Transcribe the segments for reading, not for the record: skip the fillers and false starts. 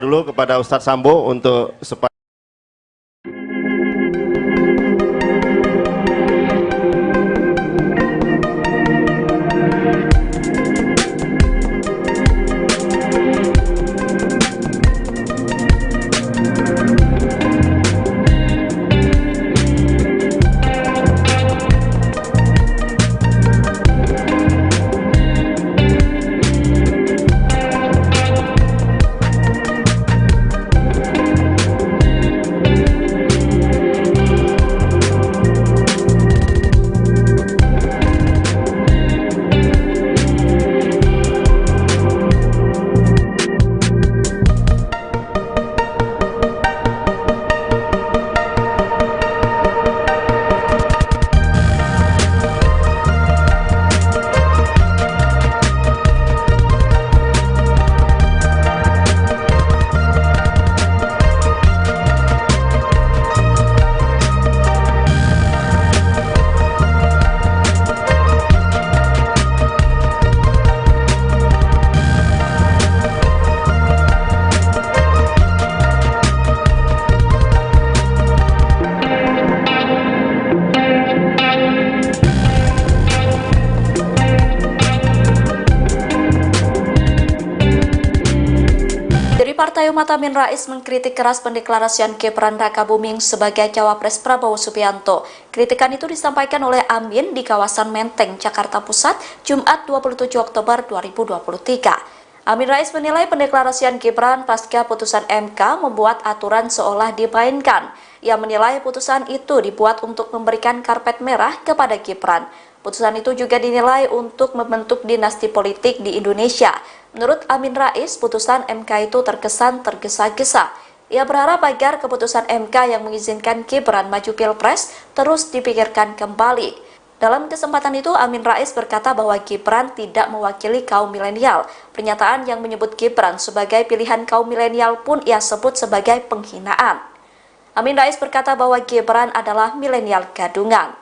dulu kepada Ustadz Sambo untuk Partai Umat Amin Rais mengkritik keras pendeklarasian Gibran Rakabuming sebagai cawapres Prabowo Subianto. Kritikan itu disampaikan oleh Amin di kawasan Menteng, Jakarta Pusat, Jumat 27 Oktober 2023. Amin Rais menilai pendeklarasian Gibran pasca putusan MK membuat aturan seolah dimainkan. Ia menilai putusan itu dibuat untuk memberikan karpet merah kepada Gibran. Putusan itu juga dinilai untuk membentuk dinasti politik di Indonesia. Menurut Amin Rais, putusan MK itu terkesan tergesa-gesa. Ia berharap agar keputusan MK yang mengizinkan Gibran maju Pilpres terus dipikirkan kembali. Dalam kesempatan itu, Amin Rais berkata bahwa Gibran tidak mewakili kaum milenial. Pernyataan yang menyebut Gibran sebagai pilihan kaum milenial pun ia sebut sebagai penghinaan. Amin Rais berkata bahwa Gibran adalah milenial gadungan.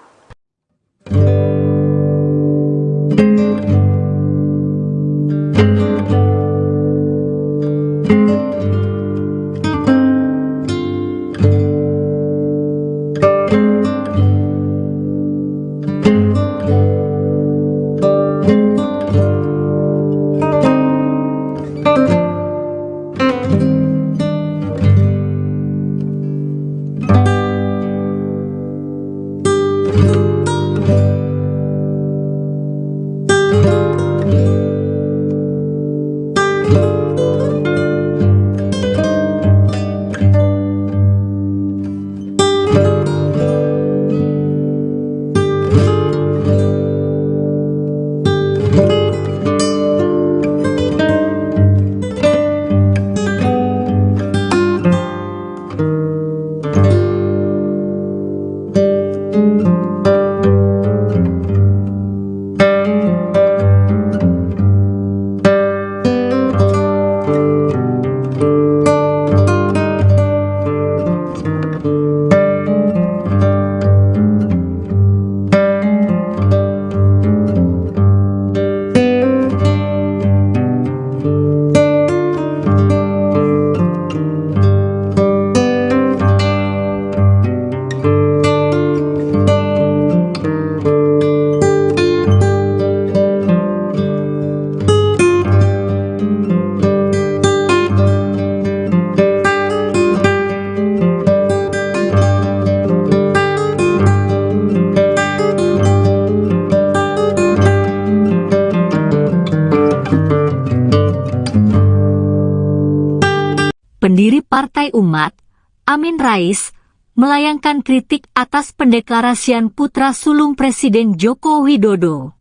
Pendiri Partai Umat, Amin Rais, melayangkan kritik atas pendeklarasian putra sulung Presiden Joko Widodo,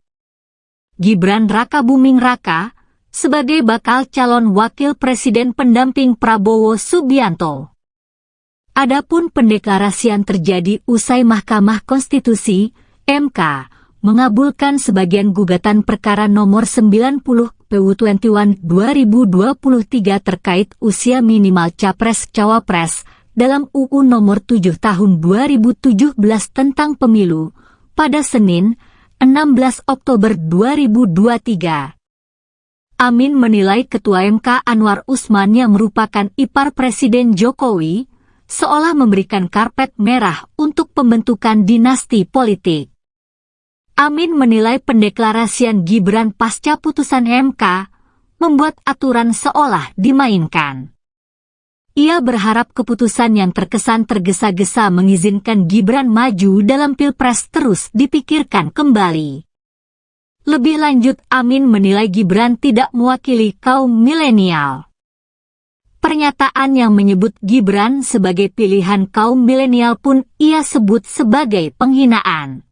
Gibran Rakabuming Raka, sebagai bakal calon wakil presiden pendamping Prabowo Subianto. Adapun pendeklarasian terjadi usai Mahkamah Konstitusi, MK, mengabulkan sebagian gugatan perkara nomor 90 PU21 2023 terkait usia minimal Capres-Cawapres dalam UU nomor 7 tahun 2017 tentang pemilu pada Senin, 16 Oktober 2023. Amin menilai Ketua MK Anwar Usman yang merupakan ipar Presiden Jokowi seolah memberikan karpet merah untuk pembentukan dinasti politik. Amin menilai pendeklarasian Gibran pasca putusan MK membuat aturan seolah dimainkan. Ia berharap keputusan yang terkesan tergesa-gesa mengizinkan Gibran maju dalam Pilpres terus dipikirkan kembali. Lebih lanjut, Amin menilai Gibran tidak mewakili kaum milenial. Pernyataan yang menyebut Gibran sebagai pilihan kaum milenial pun ia sebut sebagai penghinaan.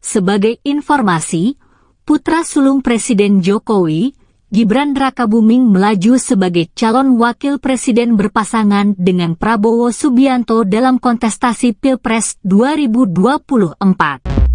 Sebagai informasi, putra sulung Presiden Jokowi, Gibran Rakabuming melaju sebagai calon wakil presiden berpasangan dengan Prabowo Subianto dalam kontestasi Pilpres 2024.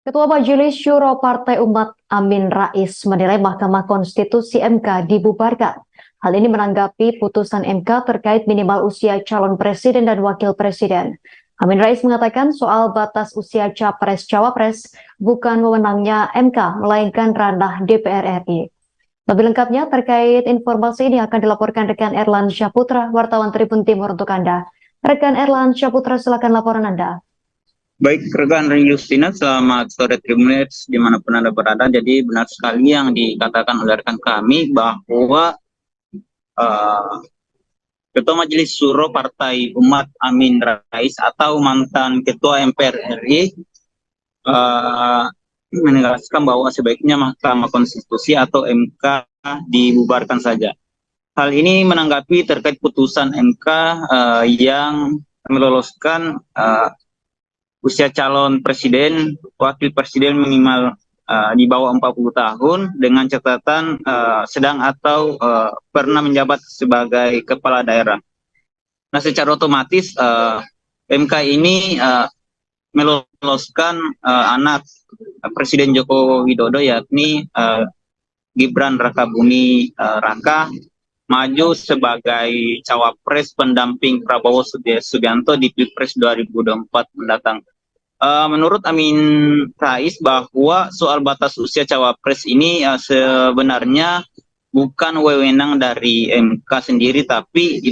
Ketua Majelis Syuro Partai Umat Amin Rais menilai Mahkamah Konstitusi MK dibubarkan. Hal ini menanggapi putusan MK terkait minimal usia calon presiden dan wakil presiden. Amin Rais mengatakan soal batas usia capres-cawapres bukan wewenangnya MK, melainkan ranah DPR RI. Lebih lengkapnya terkait informasi ini akan dilaporkan rekan Erlan Syaputra, wartawan Tribun Timur untuk Anda. Rekan Erlan Syaputra, silakan laporan Anda. Baik, rekan Justina, selamat sore Tribuners dimanapun Anda berada. Jadi benar sekali yang dikatakan oleh rekan kami bahwa Ketua Majelis Syuro Partai Umat Amin Rais atau mantan Ketua MPR RI menegaskan bahwa sebaiknya Mahkamah Konstitusi atau MK dibubarkan saja. Hal ini menanggapi terkait putusan MK yang meloloskan usia calon presiden, wakil presiden minimal di bawah 40 tahun dengan catatan sedang atau pernah menjabat sebagai kepala daerah. Nah, secara otomatis MK ini meloloskan anak Presiden Joko Widodo, yakni Gibran Rakabuming Raka, maju sebagai cawapres pendamping Prabowo Subianto di Pilpres 2024 mendatang. Menurut Amin Rais bahwa soal batas usia cawapres ini sebenarnya bukan wewenang dari MK sendiri, tapi